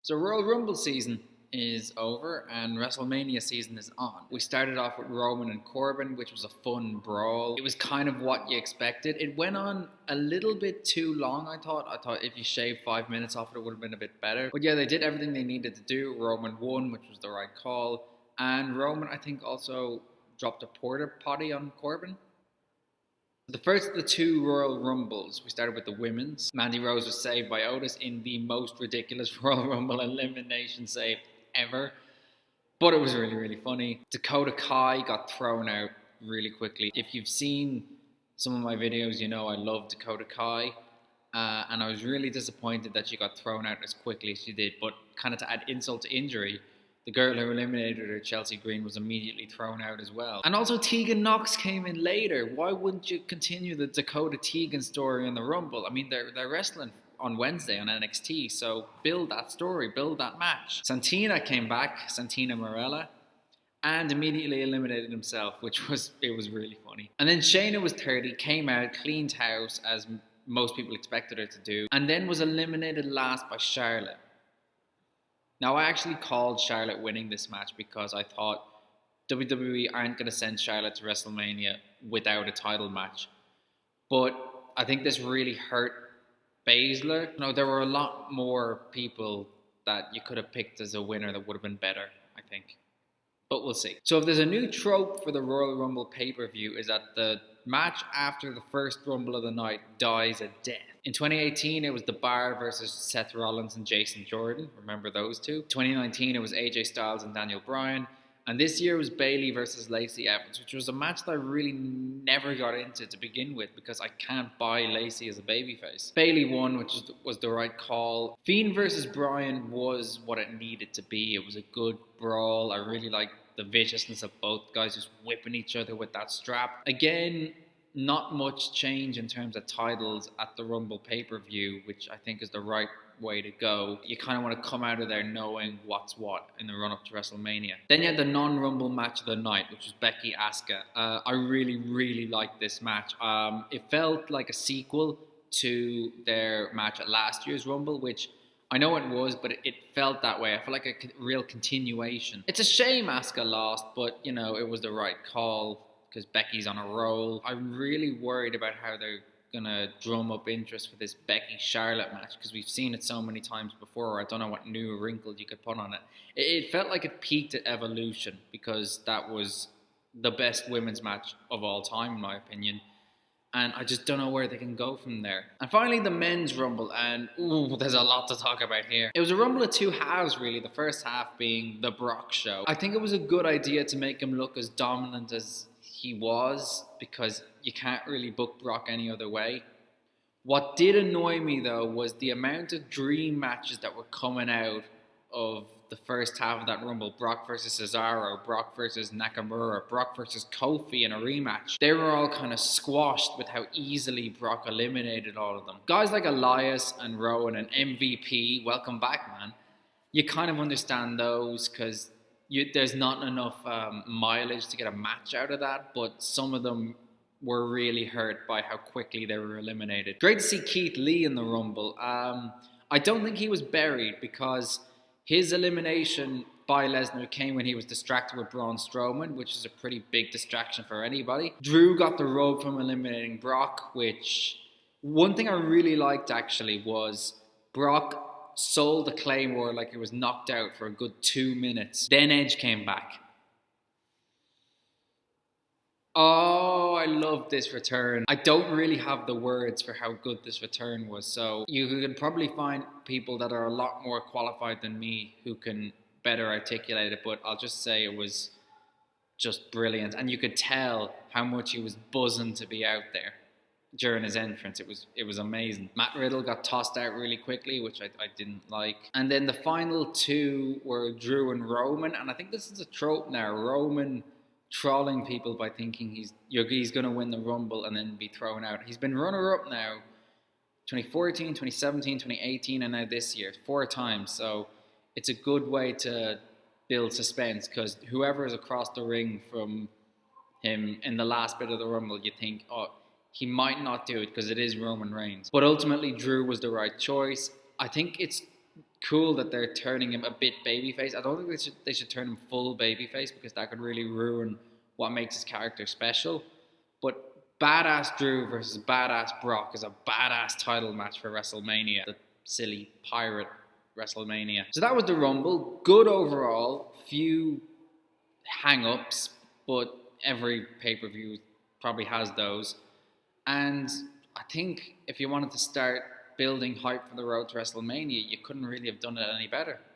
So Royal Rumble season is over and WrestleMania season is on. We started off with Roman and Corbin, which was a fun brawl. It was kind of what you expected. It went on a little bit too long, I thought. I thought if you shaved 5 minutes off it would have been a bit better. But yeah, they did everything they needed to do. Roman won, which was the right call. And Roman, I think, also dropped a porta potty on Corbin. The first of the two Royal Rumbles, we started with the women's. Mandy Rose was saved by Otis in the most ridiculous Royal Rumble elimination save ever. But it was really, really funny. Dakota Kai got thrown out really quickly. If you've seen some of my videos, you know I love Dakota Kai. And I was really disappointed that she got thrown out as quickly as she did. But kind of to add insult to injury, the girl who eliminated her, Chelsea Green, was immediately thrown out as well. And also Tegan Nox came in later. Why wouldn't you continue the Dakota Tegan story in the Rumble? I mean, they're wrestling on Wednesday on NXT, so build that story, build that match. Santina came back, Santina Marella, and immediately eliminated himself, it was really funny. And then Shayna was 30, came out, cleaned house, as most people expected her to do, and then was eliminated last by Charlotte. Now, I actually called Charlotte winning this match because I thought WWE aren't going to send Charlotte to WrestleMania without a title match. But I think this really hurt Baszler. No, there were a lot more people that you could have picked as a winner that would have been better, I think. But we'll see. So if there's a new trope for the Royal Rumble pay-per-view, is that the match after the first Rumble of the night dies a death. In 2018, it was The Bar versus Seth Rollins and Jason Jordan. Remember those two? 2019, it was AJ Styles and Daniel Bryan. And this year was Bayley versus Lacey Evans, which was a match that I really never got into to begin with because I can't buy Lacey as a babyface. Bayley won, which was the right call. Fiend versus Bryan was what it needed to be. It was a good brawl. I really liked the viciousness of both guys just whipping each other with that strap. Again, not much change in terms of titles at the Rumble pay-per-view, which I think is the right way to go. You kind of want to come out of there knowing what's what in the run-up to WrestleMania. Then you had the non-Rumble match of the night, which was Becky Asuka. I really, really liked this match. It felt like a sequel to their match at last year's Rumble, which I know it was, but it felt that way. I felt like a real continuation. It's a shame Asuka lost, but, you know, it was the right call because Becky's on a roll. I'm really worried about how they're going to drum up interest for this Becky-Charlotte match because we've seen it so many times before. I don't know what new wrinkle you could put on it. It felt like it peaked at Evolution because that was the best women's match of all time, in my opinion. And I just don't know where they can go from there. And finally, the men's Rumble. And there's a lot to talk about here. It was a Rumble of two halves, really. The first half being the Brock show. I think it was a good idea to make him look as dominant as he was because you can't really book Brock any other way. What did annoy me, though, was the amount of dream matches that were coming out of the first half of that Rumble. Brock versus Cesaro, Brock versus Nakamura, Brock versus Kofi in a rematch. They were all kind of squashed with how easily Brock eliminated all of them. Guys like Elias and Rowan and MVP, welcome back, man. You kind of understand those because there's not enough mileage to get a match out of that, but some of them were really hurt by how quickly they were eliminated. Great to see Keith Lee in the Rumble. I don't think he was buried because his elimination by Lesnar came when he was distracted with Braun Strowman, which is a pretty big distraction for anybody. Drew got the rub from eliminating Brock, which one thing I really liked actually was Brock sold the Claymore like it was knocked out for a good 2 minutes. Then Edge came back. Oh, I love this return. I don't really have the words for how good this return was, so you could probably find people that are a lot more qualified than me who can better articulate it, but I'll just say it was just brilliant. And you could tell how much he was buzzing to be out there during his entrance. It was amazing. Matt Riddle got tossed out really quickly, which I didn't like. And then the final two were Drew and Roman, and I think this is a trope now. Roman trolling people by thinking he's going to win the Rumble and then be thrown out. He's been runner-up now 2014, 2017, 2018, and now this year 4 times. So it's a good way to build suspense because whoever is across the ring from him in the last bit of the Rumble, you think, oh, he might not do it because it is Roman Reigns. But ultimately, Drew was the right choice. I think it's cool that they're turning him a bit babyface. I don't think they should turn him full babyface because that could really ruin what makes his character special. But badass Drew versus badass Brock is a badass title match for WrestleMania. The silly pirate WrestleMania. So that was the Rumble. Good overall. Few hang-ups, but every pay-per-view probably has those. And I think if you wanted to start building hype for the road to WrestleMania, you couldn't really have done it any better.